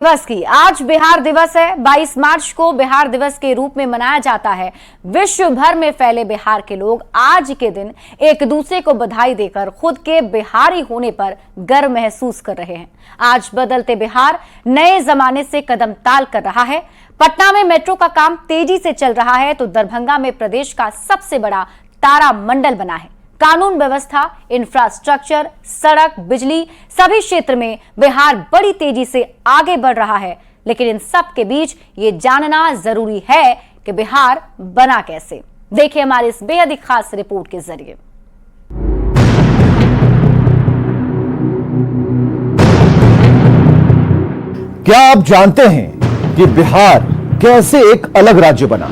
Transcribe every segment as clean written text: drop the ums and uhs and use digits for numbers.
दिवस की आज बिहार दिवस है। 22 मार्च को बिहार दिवस के रूप में मनाया जाता है। विश्व भर में फैले बिहार के लोग आज के दिन एक दूसरे को बधाई देकर खुद के बिहारी होने पर गर्व महसूस कर रहे हैं। आज बदलते बिहार नए जमाने से कदम ताल कर रहा है। पटना में मेट्रो का काम तेजी से चल रहा है तो दरभंगा में प्रदेश का सबसे बड़ा तारामंडल बना है। कानून व्यवस्था, इंफ्रास्ट्रक्चर, सड़क, बिजली सभी क्षेत्र में बिहार बड़ी तेजी से आगे बढ़ रहा है। लेकिन इन सब के बीच ये जानना जरूरी है कि बिहार बना कैसे। देखिए हमारी इस बेहद ही खास रिपोर्ट के जरिए। क्या आप जानते हैं कि बिहार कैसे एक अलग राज्य बना?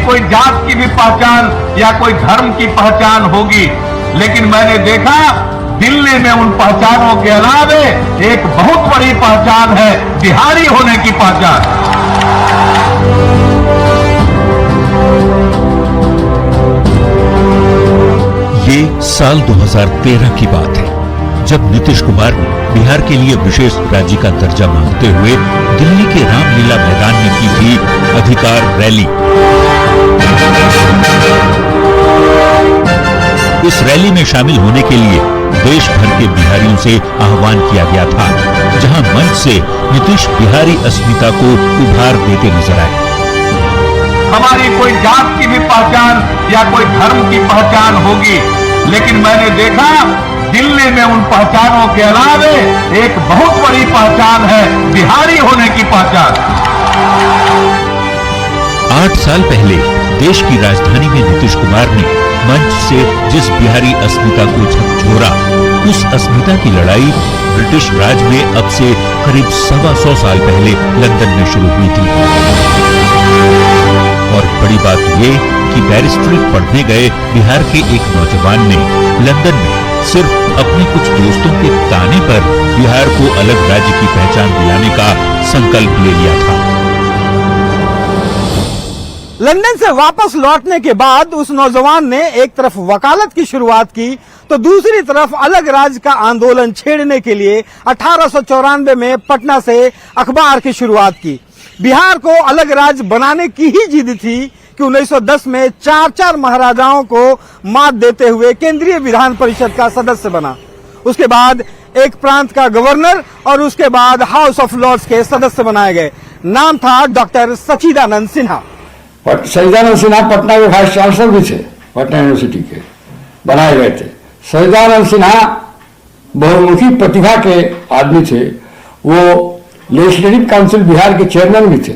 कोई जात की भी पहचान या कोई धर्म की पहचान होगी, लेकिन मैंने देखा दिल्ली में उन पहचानों के अलावे एक बहुत बड़ी पहचान है बिहारी होने की पहचान। ये साल 2013 की बात है जब नीतीश कुमार ने बिहार के लिए विशेष राज्य का दर्जा मांगते हुए दिल्ली के रामलीला मैदान में की थी अधिकार रैली। इस रैली में शामिल होने के लिए देश भर के बिहारियों से आह्वान किया गया था, जहां मंच से नीतीश बिहारी अस्मिता को उभार देते नजर आए। हमारी कोई जात की भी पहचान या कोई धर्म की पहचान होगी, लेकिन मैंने देखा दिल्ली में उन पहचानों के अलावे एक बहुत बड़ी पहचान है बिहारी होने की पहचान। 8 साल पहले देश की राजधानी में नीतीश कुमार ने मंच से जिस बिहारी अस्मिता को झकझोरा, उस अस्मिता की लड़ाई ब्रिटिश राज में अब से करीब 125 साल पहले लंदन में शुरू हुई थी। और बड़ी बात ये कि बैरिस्ट्री पढ़ने गए बिहार के एक नौजवान ने लंदन में सिर्फ अपने कुछ दोस्तों के ताने पर बिहार को अलग राज्य की पहचान दिलाने का संकल्प ले लिया था। लंदन से वापस लौटने के बाद उस नौजवान ने एक तरफ वकालत की शुरुआत की तो दूसरी तरफ अलग राज्य का आंदोलन छेड़ने के लिए 1894 में पटना से अखबार की शुरुआत की। बिहार को अलग राज्य बनाने की ही जिद थी कि 1910 में 4 महाराजाओं को मात देते हुए केंद्रीय विधान परिषद का सदस्य बना। उसके बाद एक प्रांत का गवर्नर और उसके बाद हाउस ऑफ लॉर्ड्स के सदस्य बनाए गए। नाम था डॉक्टर सच्चिदानंद सिन्हा। सच्चिदानंद सिन्हा पटना के वाइस चांसलर भी थे, पटना यूनिवर्सिटी के बनाए गए थे। सच्चिदानंद सिन्हा बहुमुखी प्रतिभा के आदमी थे। वो लेजिस्लेटिव काउंसिल बिहार के चेयरमैन भी थे।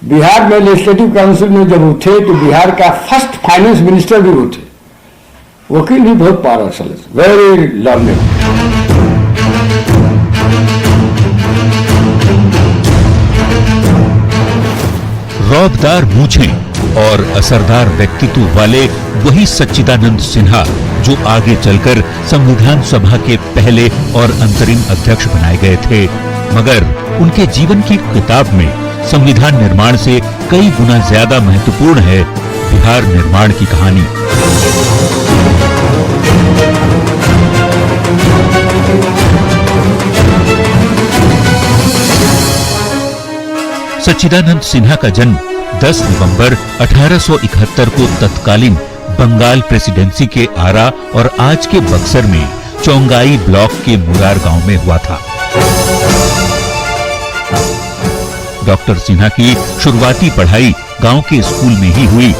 बिहार में लेजिस्लेटिव काउंसिल में जब वो थे तो बिहार का फर्स्ट फाइनेंस मिनिस्टर भी वो थे। वकील भी बहुत पावरफुल, वेरी लर्निंग। रौबदार मूंछें और असरदार व्यक्तित्व वाले वही सच्चिदानंद सिन्हा जो आगे चलकर संविधान सभा के पहले और अंतरिम अध्यक्ष बनाए गए थे। मगर उनके जीवन की किताब में संविधान निर्माण से कई गुना ज्यादा महत्वपूर्ण है बिहार निर्माण की कहानी। सच्चिदानंद सिन्हा का जन्म 10 नवंबर 1871 को तत्कालीन बंगाल प्रेसिडेंसी के आरा और आज के बक्सर में चौंगाई ब्लॉक के मुरार गांव में हुआ था। डॉक्टर सिन्हा की शुरुआती पढ़ाई गांव के स्कूल में ही हुई,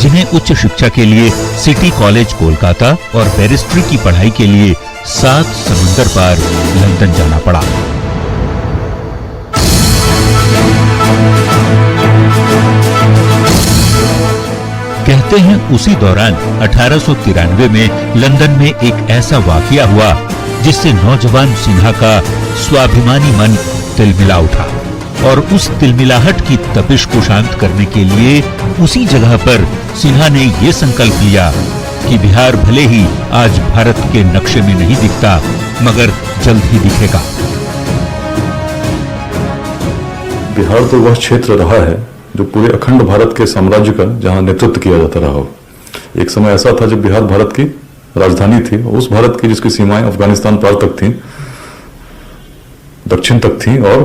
जिन्हें उच्च शिक्षा के लिए सिटी कॉलेज कोलकाता और बैरिस्ट्री की पढ़ाई के लिए 7 समुंदर पार लंदन जाना पड़ा। कहते हैं उसी दौरान 1893 में लंदन में एक ऐसा वाकया हुआ जिससे नौजवान सिन्हा का स्वाभिमानी मन तिलमिला उठा और उस तिलमिलाहट की तपिश को शांत करने के लिए उसी जगह पर सिन्हा ने ये संकल्प लिया कि बिहार भले ही आज भारत के नक्शे में नहीं दिखता मगर जल्द ही दिखेगा। बिहार तो वह क्षेत्र रहा है जो पूरे अखंड भारत के साम्राज्य का जहां नेतृत्व किया जाता रहा हो। एक समय ऐसा था जब बिहार भारत की राजधानी थी, उस भारत की जिसकी सीमाएं अफगानिस्तान पार तक थीं, दक्षिण तक थीं और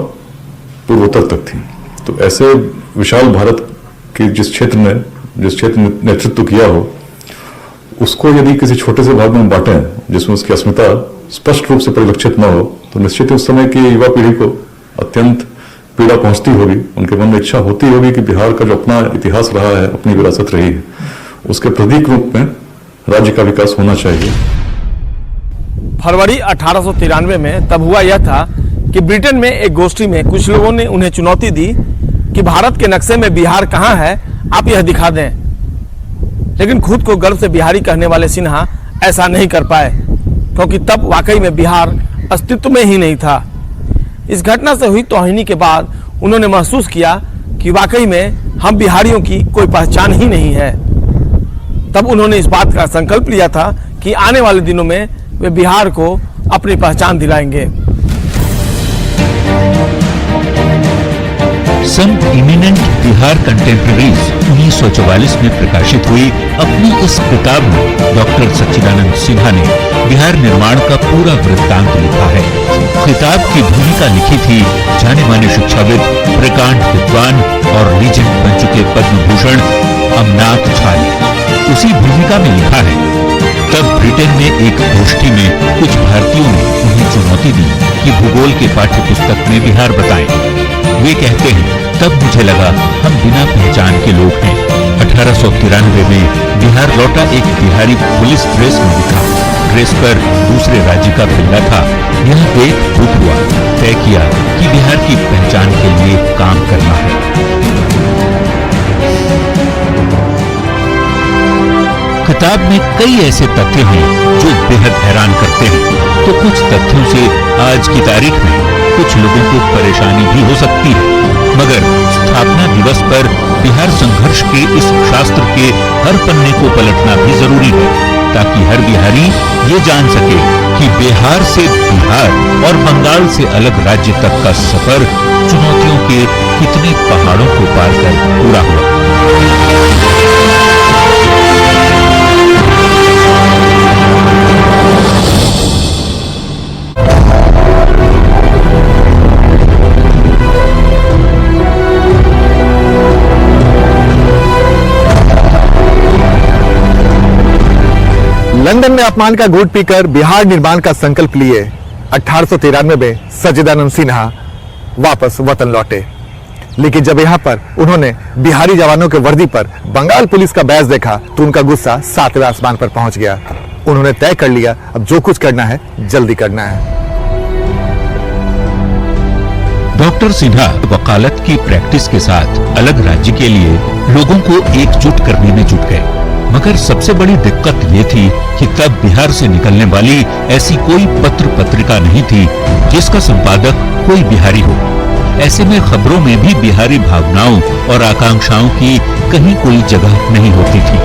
पूर्वोत्तर तक थीं। तो ऐसे विशाल भारत के जिस क्षेत्र ने नेतृत्व किया हो, उसको यदि किसी छोटे से भाग में बांटें जिसमें उसकी अस्मिता स्पष्ट रूप से परिलक्षित न हो, तो निश्चित ही उस समय की युवा पीढ़ी को अत्यंत पीड़ा पहुंचती होगी। उनके मन में इच्छा होती होगी कि बिहार का जो अपना इतिहास रहा है, अपनी विरासत रही है, उसके प्रतीक रूप में राज्य का विकास होना चाहिए। फरवरी 1893 में तब हुआ यह था कि ब्रिटेन में एक गोष्ठी में कुछ लोगों ने उन्हें चुनौती दी कि भारत के नक्शे में बिहार कहाँ है, आप यह दिखा दें। लेकिन खुद को गर्व से बिहारी कहने वाले सिन्हा ऐसा नहीं कर पाए, क्योंकि तब वाकई में बिहार अस्तित्व में ही नहीं था। इस घटना से हुई तौहीनी के बाद उन्होंने महसूस किया कि वाकई में हम बिहारियों की कोई पहचान ही नहीं है। तब उन्होंने इस बात का संकल्प लिया था कि आने वाले दिनों में वे बिहार को अपनी पहचान दिलाएंगे। सम इमिनेंट बिहार कंटेम्पररीज 1944 में प्रकाशित हुई अपनी इस किताब में डॉक्टर सच्चिदानंद सिन्हा ने बिहार निर्माण का पूरा वृत्तांत लिखा है। किताब की भूमिका लिखी थी जाने माने शिक्षाविद, प्रकांड विद्वान और लीजेंड बन चुके पद्म भूषण अमनाथ झा ने। उसी भूमिका में लिखा है, तब ब्रिटेन में एक गोष्ठी में कुछ भारतीयों ने उन्हें चुनौती दी कि भूगोल के पाठ्य पुस्तक में बिहार बताएं। वे कहते हैं, तब मुझे लगा हम बिना पहचान के लोग हैं। 1893 में बिहार लौटा एक बिहारी पुलिस ड्रेस में दिखा। ड्रेस पर दूसरे राज्य का बिल्ला था। यह देख दुख हुआ, तय किया कि बिहार की पहचान के लिए काम करना है। किताब में कई ऐसे तथ्य हैं जो बेहद हैरान करते हैं। तो कुछ तथ्यों से आज की तारीख में कुछ लोगों को परेशानी भी हो सकती है, मगर स्थापना दिवस पर बिहार संघर्ष के इस शास्त्र के हर पन्ने को पलटना भी जरूरी है, ताकि हर बिहारी ये जान सके कि बिहार से बिहार और बंगाल से अलग राज्य तक का सफर चुनौतियों के कितने पहाड़ों को पार कर पूरा हुआ। लंदन में अपमान का घूंट पीकर बिहार निर्माण का संकल्प लिए 1893 में सच्चिदानंद सिन्हा वापस वतन लौटे। लेकिन जब यहाँ पर उन्होंने बिहारी जवानों के वर्दी पर बंगाल पुलिस का बैज देखा तो उनका गुस्सा 7वें आसमान पर पहुंच गया। उन्होंने तय कर लिया, अब जो कुछ करना है जल्दी करना है। डॉक्टर सिन्हा वकालत की प्रैक्टिस के साथ अलग राज्य के लिए लोगों को एकजुट करने में जुट गए। मगर सबसे बड़ी दिक्कत ये थी कि तब बिहार से निकलने वाली ऐसी कोई पत्र पत्रिका नहीं थी जिसका संपादक कोई बिहारी हो। ऐसे में खबरों में भी बिहारी भावनाओं और आकांक्षाओं की कहीं कोई जगह नहीं होती थी,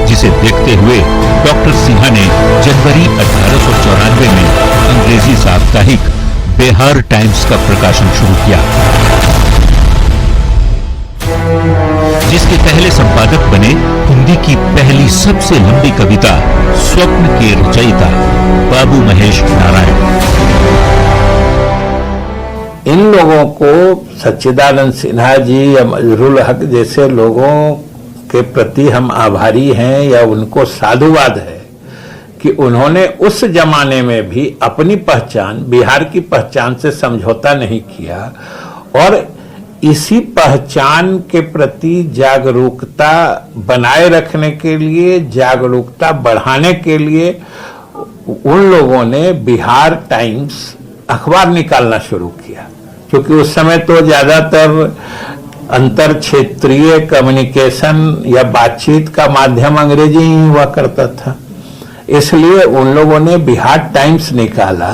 जिसे देखते हुए डॉक्टर सिन्हा ने जनवरी 1894 में अंग्रेजी साप्ताहिक बिहार टाइम्स का प्रकाशन शुरू किया, जिसके पहले संपादक बने हिंदी की पहली सबसे लंबी कविता स्वप्न के रचयिता बाबू महेश नारायण। इन लोगों को सच्चिदानंद सिन्हा जी या मजरूल हक जैसे लोगों के प्रति हम आभारी हैं या उनको साधुवाद है कि उन्होंने उस जमाने में भी अपनी पहचान, बिहार की पहचान से समझौता नहीं किया और इसी पहचान के प्रति जागरूकता बनाए रखने के लिए, जागरूकता बढ़ाने के लिए उन लोगों ने बिहार टाइम्स अखबार निकालना शुरू किया। क्योंकि उस समय तो ज्यादातर अंतर क्षेत्रीय कम्युनिकेशन या बातचीत का माध्यम अंग्रेजी ही हुआ करता था। इसलिए उन लोगों ने बिहार टाइम्स निकाला।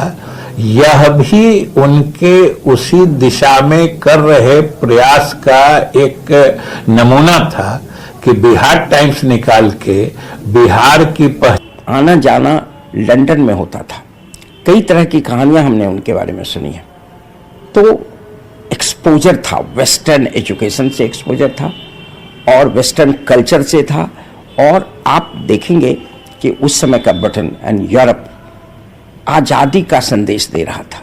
यह भी उनके उसी दिशा में कर रहे प्रयास का एक नमूना था कि बिहार टाइम्स निकाल के बिहार की आना जाना लंदन में होता था। कई तरह की कहानियां हमने उनके बारे में सुनी है। तो एक्सपोजर था, वेस्टर्न एजुकेशन से एक्सपोजर था और वेस्टर्न कल्चर से था। और आप देखेंगे कि उस समय का ब्रिटेन एंड यूरोप आज़ादी का संदेश दे रहा था।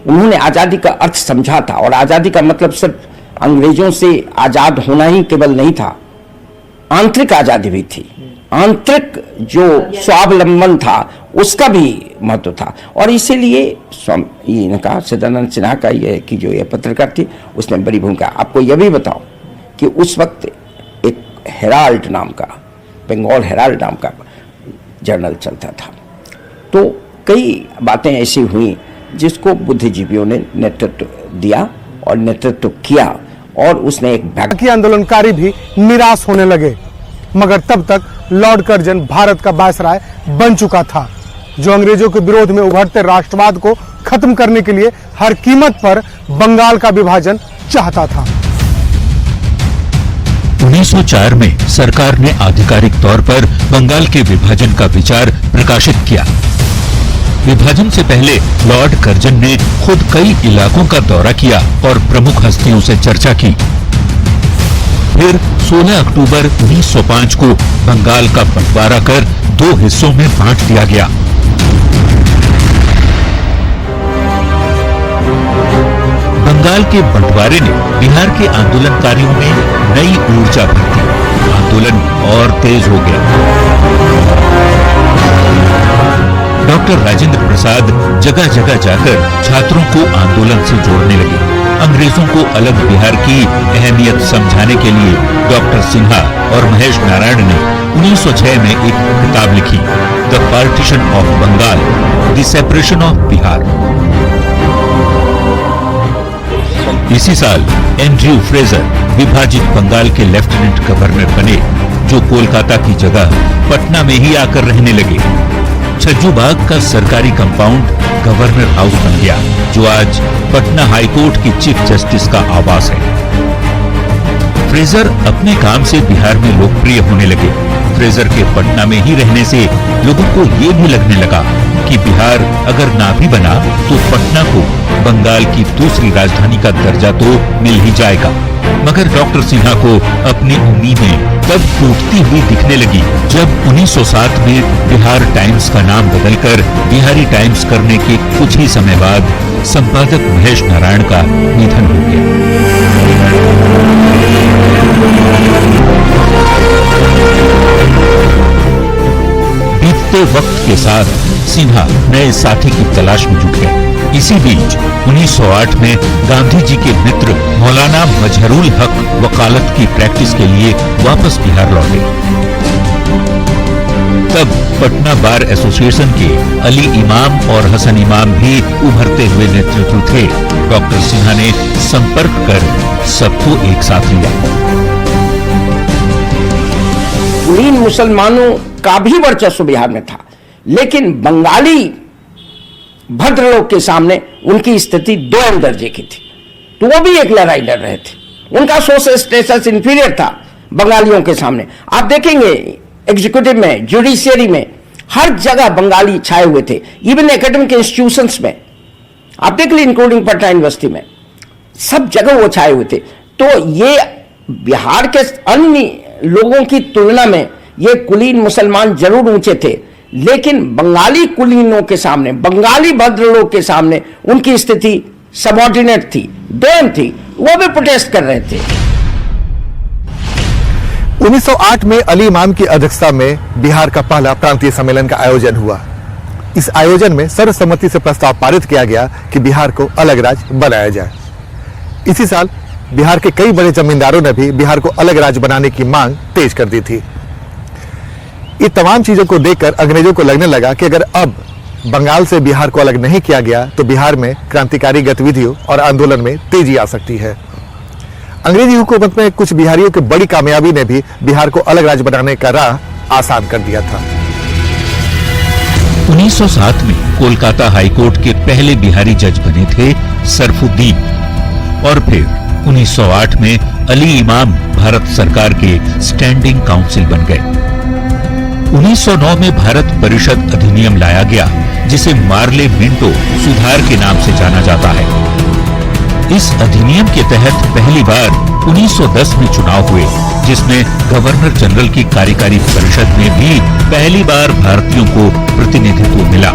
उन्होंने आज़ादी का अर्थ समझा था और आज़ादी का मतलब सिर्फ अंग्रेजों से आज़ाद होना ही केवल नहीं था, आंतरिक आज़ादी भी थी। आंतरिक जो स्वावलंबन था उसका भी महत्व था। और इसीलिए इनका सच्चिदानंद सिन्हा का ये कि जो ये पत्रकार थी उसमें बड़ी भूमिका। आपको यह भी बताओ कि उस वक्त एक हेराल्ड नाम का, बंगाल हेराल्ड नाम का जर्नल चलता था। तो कई बातें ऐसी हुई जिसको बुद्धिजीवियों ने नेतृत्व दिया और नेतृत्व किया और उसने एक बाकी आंदोलनकारी भी निराश होने लगे। मगर तब तक लॉर्ड कर्जन भारत का वायसराय बन चुका था, जो अंग्रेजों के विरोध में उभरते राष्ट्रवाद को खत्म करने के लिए हर कीमत पर बंगाल का विभाजन चाहता था। 1904 में सरकार ने आधिकारिक तौर पर बंगाल के विभाजन का विचार प्रकाशित किया। विभाजन से पहले लॉर्ड कर्जन ने खुद कई इलाकों का दौरा किया और प्रमुख हस्तियों से चर्चा की। फिर 16 अक्टूबर 1905 को बंगाल का बंटवारा कर 2 हिस्सों में बांट दिया गया। बंगाल के बंटवारे ने बिहार के आंदोलनकारियों में नई ऊर्जा भर दी। आंदोलन और तेज हो गया। डॉक्टर राजेंद्र प्रसाद जगह जगह जाकर छात्रों को आंदोलन से जोड़ने लगे। अंग्रेजों को अलग बिहार की अहमियत समझाने के लिए डॉक्टर सिन्हा और महेश नारायण ने 1906 में एक किताब लिखी, the partition of Bengal, the separation of Bihar. इसी साल एंड्रयू फ्रेजर विभाजित बंगाल के लेफ्टिनेंट गवर्नर बने, जो कोलकाता की जगह पटना में ही आकर रहने लगे। छज्जू बाग का सरकारी कंपाउंड गवर्नर हाउस बन गया, जो आज पटना हाईकोर्ट की चीफ जस्टिस का आवास है। फ्रेजर अपने काम से बिहार में लोकप्रिय होने लगे। फ्रेजर के पटना में ही रहने से लोगों को ये भी लगने लगा कि बिहार अगर ना भी बना तो पटना को बंगाल की दूसरी राजधानी का दर्जा तो मिल ही जाएगा। मगर डॉक्टर सिन्हा को अपनी उम्मीदें तब टूटती हुई दिखने लगी जब 1907 में बिहार टाइम्स का नाम बदलकर बिहारी टाइम्स करने के कुछ ही समय बाद संपादक महेश नारायण का निधन हो गया। बीतते वक्त के साथ सिन्हा नए साथी की तलाश में जुट गए। इसी बीच 1908 में गांधी जी के मित्र मौलाना मजहरुल हक वकालत की प्रैक्टिस के लिए वापस बिहार लौटे। तब पटना बार एसोसिएशन के अली इमाम और हसन इमाम भी उभरते हुए नेतृत्व थे। डॉक्टर सिन्हा ने संपर्क कर सबको एक साथ लिया। कुलीन मुसलमानों का भी वर्चस्व बिहार में था, लेकिन बंगाली भद्र लोग के सामने उनकी स्थिति 2 दर्जे की थी। तो वो भी एक लड़ाई लड़ रहे थे। उनका सोशल स्टेटस इंफीरियर था बंगालियों के सामने। आप देखेंगे एग्जीक्यूटिव में, जुडिशियरी में, हर जगह बंगाली छाए हुए थे। इवन एकेडमिक इंस्टीट्यूशंस में आप देख लीजिए, इंक्लूडिंग पटना यूनिवर्सिटी में, सब जगह वो छाए हुए थे। तो ये बिहार के अन्य लोगों की तुलना में ये कुलीन मुसलमान जरूर ऊंचे थे, लेकिन बंगाली कुलीनों के सामने, बंगाली भद्र लोग के सामने उनकी स्थिति सबऑर्डिनेट थी, डैम थी। वो भी प्रोटेस्ट कर रहे थे। 1908 में अली इमाम की अध्यक्षता में बिहार का पहला प्रांतीय सम्मेलन का आयोजन हुआ। इस आयोजन में सर्वसम्मति से प्रस्ताव पारित किया गया कि बिहार को अलग राज्य बनाया जाए। इसी साल बिहार के कई बड़े जमींदारों ने भी बिहार को अलग राज्य बनाने की मांग तेज कर दी थी। ये तमाम चीजों को देखकर अंग्रेजों को लगने लगा कि अगर अब बंगाल से बिहार को अलग नहीं किया गया तो बिहार में क्रांतिकारी गतिविधियों और आंदोलन में तेजी आ सकती है। अंग्रेजी हुकूमत में कुछ बिहारियों की बड़ी कामयाबी ने भी बिहार को अलग राज्य बनाने का राह आसान कर दिया था। 1907 में कोलकाता हाईकोर्ट के पहले बिहारी जज बने थे सरफुद्दीन और फिर 1908 में अली इमाम भारत सरकार के स्टैंडिंग काउंसिल बन गए। 1909 में भारत परिषद अधिनियम लाया गया जिसे मार्ले मिंटो सुधार के नाम से जाना जाता है। इस अधिनियम के तहत पहली बार 1910 में चुनाव हुए जिसमें गवर्नर जनरल की कार्यकारी परिषद में भी पहली बार भारतीयों को प्रतिनिधित्व मिला।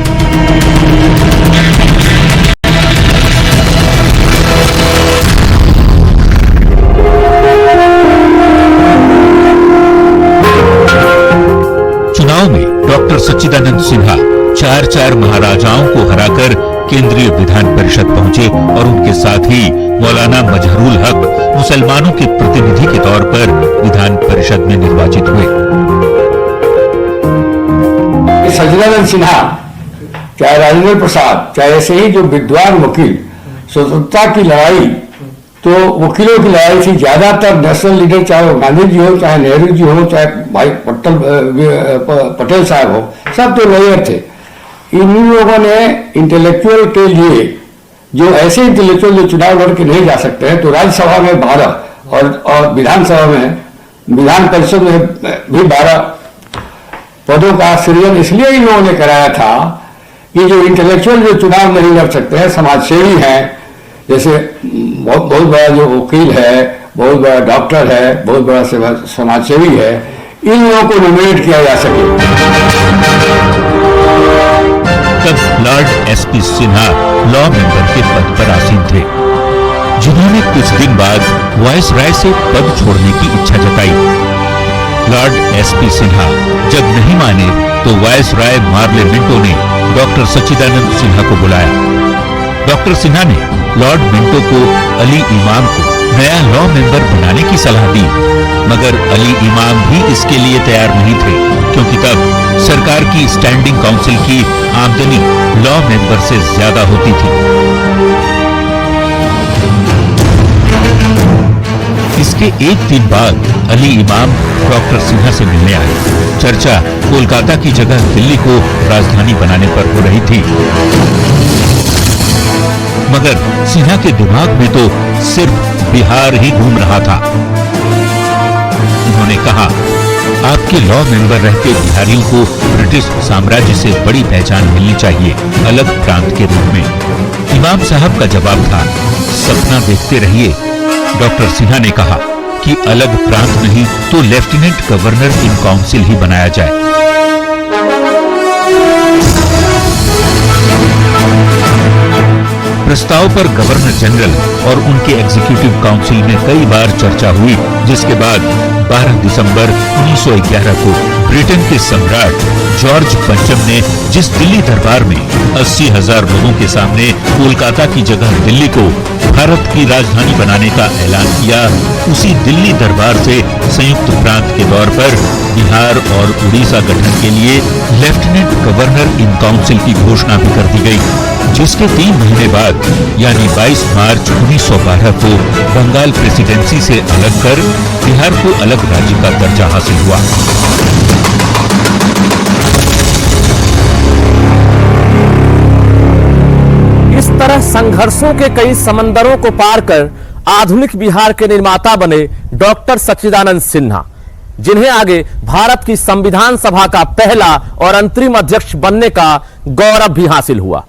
चुनाव में डॉक्टर सच्चिदानंद सिन्हा 4 महाराजाओं को हराकर केंद्रीय विधान परिषद पहुंचे और उनके साथ ही मौलाना मजहरूल हक मुसलमानों के प्रतिनिधि के तौर पर विधान परिषद में निर्वाचित हुए। सच्चिदानंद सिन्हा, चाहे राजेंद्र प्रसाद, चाहे ऐसे ही जो विद्वान वकील, स्वतंत्रता की लड़ाई तो वकीलों की लड़ाई थी। ज्यादातर नेशनल लीडर, चाहे वो गांधी जी हो, चाहे नेहरू जी हो, चाहे भाई पटेल साहब हो, सब तो लॉयर थे। इन लोगों ने इंटेलेक्चुअल के लिए, जो ऐसे इंटेलेक्चुअल जो चुनाव लड़ के नहीं जा सकते हैं, तो राज्यसभा में 12 और विधानसभा में, विधान परिषद में भी 12 पदों का सृजन इसलिए इन लोगों ने कराया था कि जो इंटेलेक्चुअल जो चुनाव नहीं लड़ सकते हैं, समाजसेवी हैं, जैसे बहुत बड़ा जो वकील है, बहुत बड़ा डॉक्टर है, बहुत बड़ा समाजसेवी है, इन लोगों को नॉमिनेट किया जा सके। तब Lord SP Sinha law member के पद पर आसीन थे, जिन्होंने कुछ दिन बाद वायसराय से पद छोड़ने की इच्छा जताई। लॉर्ड एसपी सिन्हा जब नहीं माने तो वायसराय मार्ले मिंटो ने डॉक्टर सच्चिदानंद सिन्हा को बुलाया। डॉक्टर सिन्हा ने लॉर्ड मिंटो को अली इमाम को नया लॉ मेंबर बनाने की सलाह दी, मगर अली इमाम भी इसके लिए तैयार नहीं थे, क्योंकि तब सरकार की स्टैंडिंग काउंसिल की आमदनी लॉ मेंबर से ज्यादा होती थी। इसके एक दिन बाद अली इमाम डॉक्टर सिन्हा से मिलने आए। चर्चा कोलकाता की जगह दिल्ली को राजधानी बनाने पर हो रही थी, मगर सिन्हा के दिमाग में तो सिर्फ बिहार ही घूम रहा था। उन्होंने कहा, आपके लॉ मेंबर रहते बिहारियों को ब्रिटिश साम्राज्य से बड़ी पहचान मिलनी चाहिए, अलग प्रांत के रूप में। इमाम साहब का जवाब था, सपना देखते रहिए। डॉक्टर सिन्हा ने कहा कि अलग प्रांत नहीं तो लेफ्टिनेंट गवर्नर इन काउंसिल ही बनाया जाए। प्रस्ताव पर गवर्नर जनरल और उनके एग्जीक्यूटिव काउंसिल में कई बार चर्चा हुई, जिसके बाद 12 दिसंबर 1911 को ब्रिटेन के सम्राट जॉर्ज पंचम ने जिस दिल्ली दरबार में 80,000 लोगों के सामने कोलकाता की जगह दिल्ली को भारत की राजधानी बनाने का ऐलान किया, उसी दिल्ली दरबार से संयुक्त प्रांत के तौर पर बिहार और उड़ीसा गठन के लिए लेफ्टिनेंट गवर्नर इन काउंसिल की घोषणा भी कर दी गई, जिसके 3 महीने बाद यानी 22 मार्च 1912 को बंगाल प्रेसिडेंसी से अलग कर बिहार को अलग राज्य का दर्जा हासिल हुआ। इस तरह संघर्षों के कई समंदरों को पार कर आधुनिक बिहार के निर्माता बने डॉक्टर सच्चिदानंद सिन्हा, जिन्हें आगे भारत की संविधान सभा का पहला और अंतरिम अध्यक्ष बनने का गौरव भी हासिल हुआ।